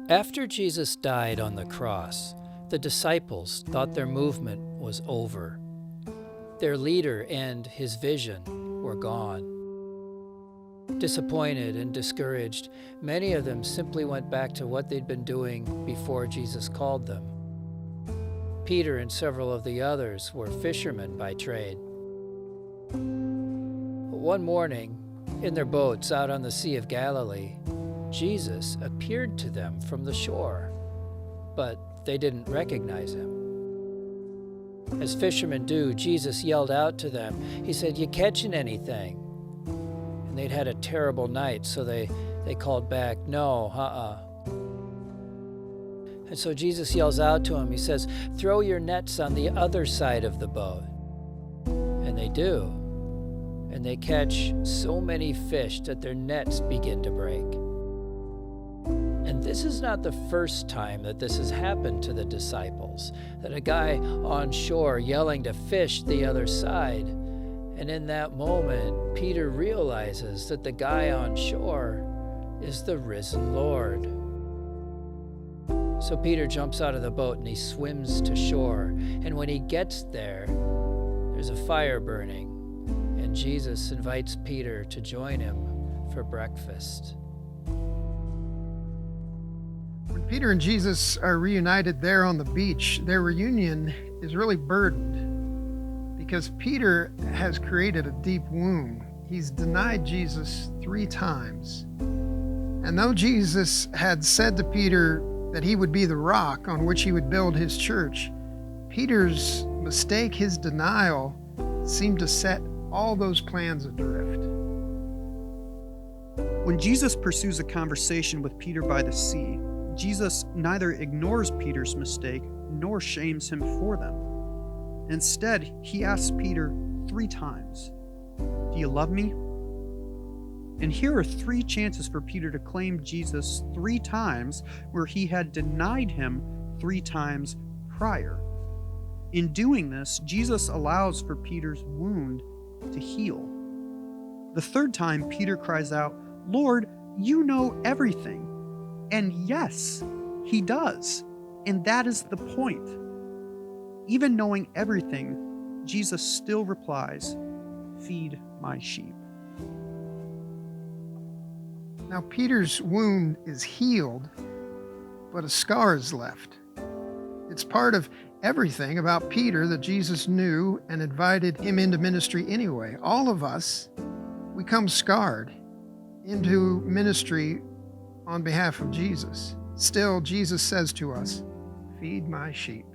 After Jesus died on the cross, the disciples thought their movement was over. Their leader and his vision were gone. Disappointed and discouraged, many of them simply went back to what they'd been doing before Jesus called them. Peter and several of the others were fishermen by trade. But one morning, in their boats out on the Sea of Galilee, Jesus appeared to them from the shore, but they didn't recognize him. As fishermen do, Jesus yelled out to them. He said, "You catching anything?" And they'd had a terrible night, so they called back, "No, And so Jesus yells out to him. He says, "Throw your nets on the other side of the boat." And they do. And they catch so many fish that their nets begin to break. And this is not the first time that this has happened to the disciples, that a guy on shore yelling to fish the other side. And in that moment, Peter realizes that the guy on shore is the risen Lord. So Peter jumps out of the boat and he swims to shore. And when he gets there, there's a fire burning. And Jesus invites Peter to join him for breakfast. When Peter and Jesus are reunited there on the beach, their reunion is really burdened because Peter has created a deep wound. He's denied Jesus 3 times. And though Jesus had said to Peter that he would be the rock on which he would build his church, Peter's mistake, his denial, seemed to set all those plans adrift. When Jesus pursues a conversation with Peter by the sea, Jesus neither ignores Peter's mistake nor shames him for them. Instead, he asks Peter 3 times, "Do you love me?" And here are 3 chances for Peter to claim Jesus 3 times where he had denied him 3 times prior. In doing this, Jesus allows for Peter's wound to heal. The 3rd time, Peter cries out, "Lord, you know everything." And yes, he does. And that is the point. Even knowing everything, Jesus still replies, "Feed my sheep." Now, Peter's wound is healed, but a scar is left. It's part of everything about Peter that Jesus knew and invited him into ministry anyway. All of us, we come scarred into ministry on behalf of Jesus. Still, Jesus says to us, "Feed my sheep."